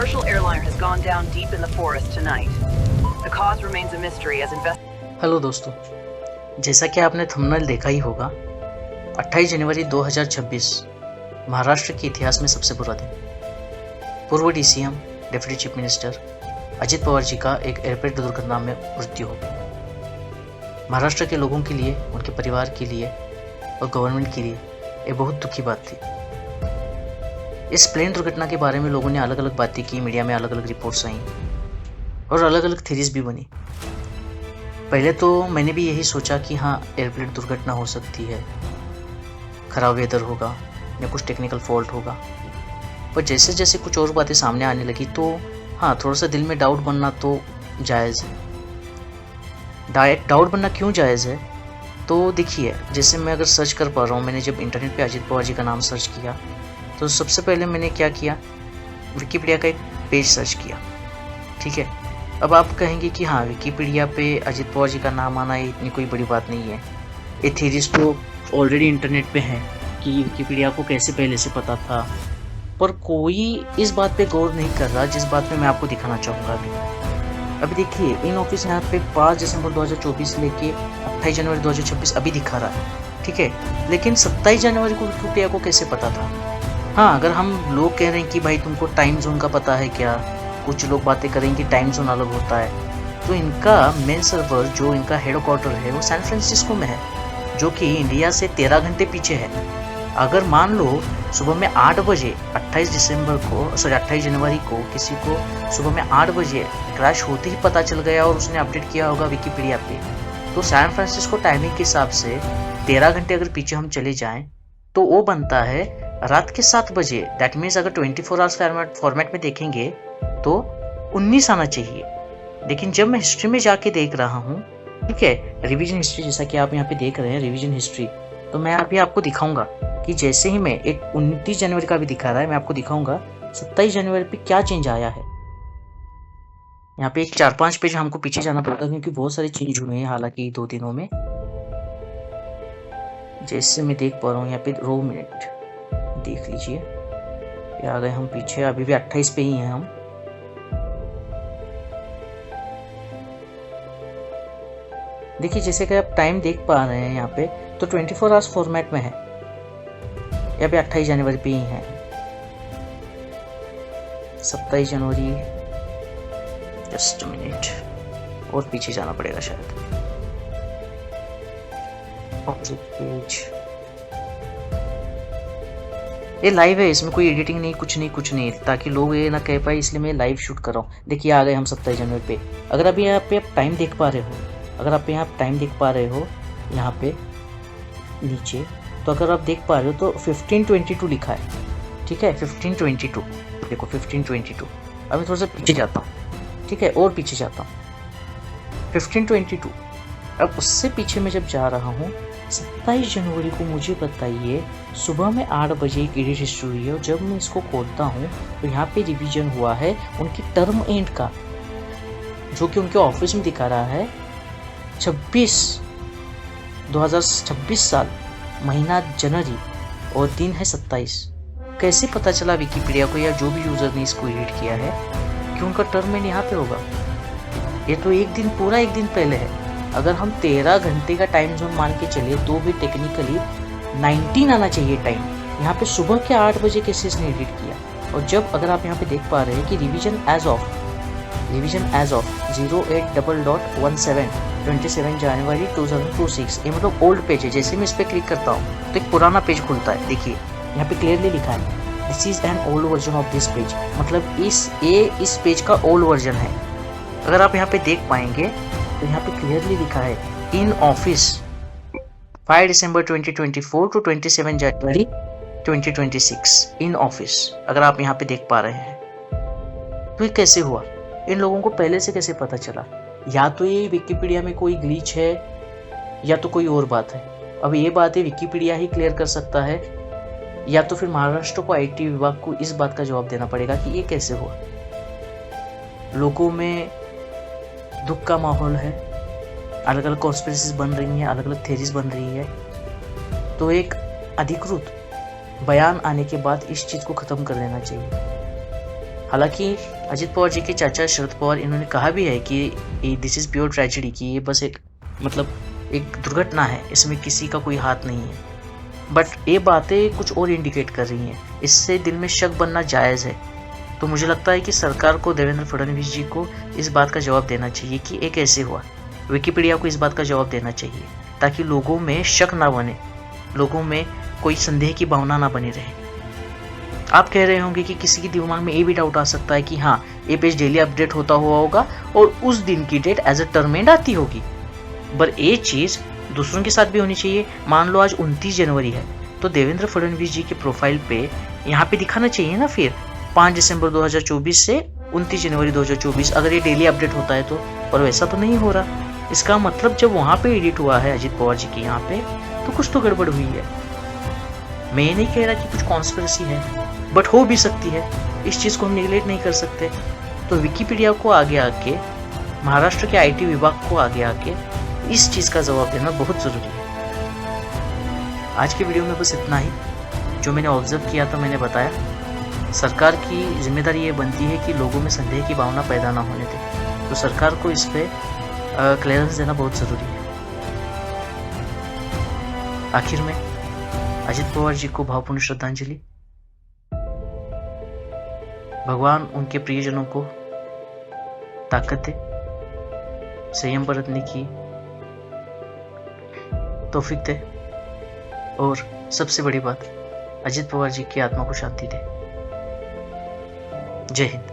commercial airliner has gone down deep in the forest tonight. The cause remains a mystery as hello दोस्तों, जैसा कि आपने thumbnail देखा ही होगा, 28 जनवरी 2026 महाराष्ट्र के इतिहास में सबसे बुरा दिन। पूर्व DCM deputy chief minister Ajit Pawar ji का एक एयरपोर्ट दुर्घटना में मृत्यु हो गई। महाराष्ट्र के लोगों के लिए, उनके परिवार के लिए और गवर्नमेंट के लिए ये बहुत दुखी बात थी। इस प्लेन दुर्घटना के बारे में लोगों ने अलग अलग बातें की, मीडिया में अलग अलग रिपोर्ट्स आई और अलग अलग थ्योरीज भी बनी। पहले तो मैंने भी यही सोचा कि हाँ, एयरप्लेन दुर्घटना हो सकती है, खराब वेदर होगा या कुछ टेक्निकल फॉल्ट होगा। पर जैसे जैसे कुछ और बातें सामने आने लगी तो हाँ, थोड़ा सा दिल में डाउट बनना तो जायज़ है। डाउट बनना क्यों जायज़ है? तो देखिए, जैसे मैं अगर सर्च कर पा रहा हूँ, मैंने जब इंटरनेट पे अजित पवार जी का नाम सर्च किया तो सबसे पहले मैंने क्या किया, विकिपीडिया का एक पेज सर्च किया। ठीक है, अब आप कहेंगे कि हाँ, विकिपीडिया पे अजित पवार जी का नाम आना ये इतनी कोई बड़ी बात नहीं है। ये थीरीज तो ऑलरेडी इंटरनेट पे है कि विकिपीडिया को कैसे पहले से पता था, पर कोई इस बात पे गौर नहीं कर रहा जिस बात पे मैं आपको दिखाना चाहूँगा अभी देखिए, इन ऑफिस यहाँ पे 5 दिसंबर 2024 लेके 28 जनवरी 2026 अभी दिखा रहा है। ठीक है, लेकिन 27 जनवरी को विकिपीडिया को कैसे पता था? हाँ, अगर हम लोग कह रहे हैं कि भाई तुमको टाइम जोन का पता है क्या, कुछ लोग बातें करेंगे कि टाइम जोन अलग होता है, तो इनका मेन सर्वर जो इनका हेड क्वार्टर है वो सैन फ्रांसिस्को में है, जो कि इंडिया से 13 घंटे पीछे है। अगर मान लो सुबह में 8 बजे 28 जनवरी को किसी को सुबह में 8 बजे क्रैश होते ही पता चल गया और उसने अपडेट किया होगा विकिपीडिया पे, तो सैन फ्रांसिस्को टाइमिंग के हिसाब से 13 घंटे अगर पीछे हम चले जाएं तो वो बनता है रात के 7 बजे। दैट मीन्स अगर 24 आवर्स फॉर्मेट में देखेंगे तो 19 आना चाहिए। लेकिन जब मैं हिस्ट्री में जाके देख रहा हूँ, ठीक है, रिवीजन हिस्ट्री, जैसा कि आप यहाँ पे देख रहे हैं रिवीजन हिस्ट्री, तो मैं अभी आपको दिखाऊंगा कि जैसे ही मैं एक 29 जनवरी का भी दिखा रहा है, मैं आपको दिखाऊंगा 27 जनवरी पे क्या चेंज आया है। यहाँ पे एक 4-5 पेज हमको पीछे जाना पड़ता है क्योंकि बहुत सारे चेंज हुए हैं हालांकि 2 दिनों में। जैसे मैं देख पा रहा हूँ यहाँ पे रो मिनट देख लीजिए, आ गए हम पीछे, अभी भी 28 पे ही हैं हम। देखिए, जैसे कि आप टाइम देख पा रहे हैं यहाँ पे, तो 24 आवर्स फॉर्मेट में है, यहाँ पे 28 जनवरी पे ही है। 27 जनवरी, जस्ट मिनट और पीछे जाना पड़ेगा शायद। पेज ये लाइव है, इसमें कोई एडिटिंग नहीं, कुछ नहीं, ताकि लोग ये ना कह पाए, इसलिए मैं लाइव शूट कर रहा हूँ। देखिए, आ गए हम 27 जनवरी पे। अगर अभी यहाँ पे आप टाइम देख पा रहे हो, यहाँ पे नीचे, तो अगर आप देख पा रहे हो तो 1522 लिखा है। ठीक है, 1522 देखो, 1522। अब मैं थोड़ा सा पीछे जाता हूँ, ठीक है, और पीछे जाता हूँ 1522। अब उससे पीछे मैं जब जा रहा हूँ 27 जनवरी को, मुझे बताइए, सुबह में 8 बजे एक एडिट हिस्ट्री हुई है और जब मैं इसको खोलता हूँ तो यहाँ पे रिवीजन हुआ है उनकी टर्म एंड का, जो कि उनके ऑफिस में दिखा रहा है 2026 साल, महीना जनवरी और दिन है 27। कैसे पता चला विकिपीडिया को या जो भी यूजर ने इसको एडिट किया है कि उनका टर्म एंड यहाँ पे होगा? ये तो पूरा एक दिन पहले है। अगर हम 13 घंटे का टाइम जोन मान के चले तो भी टेक्निकली 19 आना चाहिए टाइम। यहाँ पे सुबह के 8 बजे कैसे इसने एडिट किया? और जब अगर आप यहाँ पे देख पा रहे हैं कि रिवीजन एज ऑफ 08:17 27 जनवरी 2026, ये मतलब ओल्ड पेज है। जैसे मैं इस पर क्लिक करता हूँ तो एक पुराना पेज खुलता है। देखिए, यहाँ पे क्लियरली लिखा है this is an old version of this page, मतलब इस पेज का ओल्ड वर्जन है। अगर आप यहाँ पे देख पाएंगे तो यहाँ पे क्लियरली लिखा है in office 5 December 2024 to 27 January 2026 in office. अगर आप यहाँ पे देख पा रहे हैं तो ये कैसे हुआ? इन लोगों को पहले से कैसे पता चला? या तो ये विकिपीडिया में कोई ग्लिच है या तो कोई और बात है। अब ये बातें विकिपीडिया ही क्लियर कर सकता है, या तो फिर महाराष्ट्र को आईटी विभाग को इस बात का जवाब देना पड़ेगा कि ये कैसे हुआ। लोगों में दुख का माहौल है, अलग अलग कॉन्स्पिरेसीज बन रही हैं, अलग अलग थ्योरीज बन रही है। तो एक अधिकृत बयान आने के बाद इस चीज़ को ख़त्म कर देना चाहिए। हालांकि अजित पवार जी के चाचा शरद पवार इन्होंने कहा भी है कि दिस इज़ प्योर ट्रेजेडी, कि ये बस एक एक दुर्घटना है, इसमें किसी का कोई हाथ नहीं है। बट ये बातें कुछ और इंडिकेट कर रही हैं, इससे दिल में शक बनना जायज़ है। तो मुझे लगता है कि सरकार को, देवेंद्र फडणवीस जी को इस बात का जवाब देना चाहिए कि ये कैसे हुआ। विकिपीडिया को इस बात का जवाब देना चाहिए ताकि लोगों में शक ना बने, लोगों में कोई संदेह की भावना ना बनी रहे। आप कह रहे होंगे कि किसी के दिमाग में ये भी डाउट आ सकता है कि हाँ, ये पेज डेली अपडेट होता हुआ होगा और उस दिन की डेट एज अ टर्मेंड आती होगी। पर ये चीज़ दूसरों के साथ भी होनी चाहिए। मान लो आज 29 जनवरी है, तो देवेंद्र फडणवीस जी के प्रोफाइल पे यहाँ पे दिखाना चाहिए ना फिर 5 दिसंबर 2024 से 29 जनवरी 2024, अगर ये डेली अपडेट होता है तो। पर वैसा तो नहीं हो रहा। इसका मतलब जब वहाँ पे एडिट हुआ है अजित पवार जी के यहाँ पे, तो कुछ तो गड़बड़ हुई है। मैं ये नहीं कह रहा कि कुछ कॉन्स्पिरेसी है, बट हो भी सकती है। इस चीज़ को हम निगलेक्ट नहीं कर सकते। तो विकिपीडिया को आगे आके, महाराष्ट्र के IT विभाग को आगे आके इस चीज़ का जवाब देना बहुत ज़रूरी है। आज की वीडियो में बस इतना ही। जो मैंने ऑब्जर्व किया था मैंने बताया। सरकार की जिम्मेदारी ये बनती है कि लोगों में संदेह की भावना पैदा ना होने दे, तो सरकार को इस पर क्लियरेंस देना बहुत ज़रूरी है। आखिर में अजित पवार जी को भावपूर्ण श्रद्धांजलि। भगवान उनके प्रियजनों को ताकत दे, संयम बरतने की तौफीक दे, और सबसे बड़ी बात, अजित पवार जी की आत्मा को शांति दे। जय हिंद।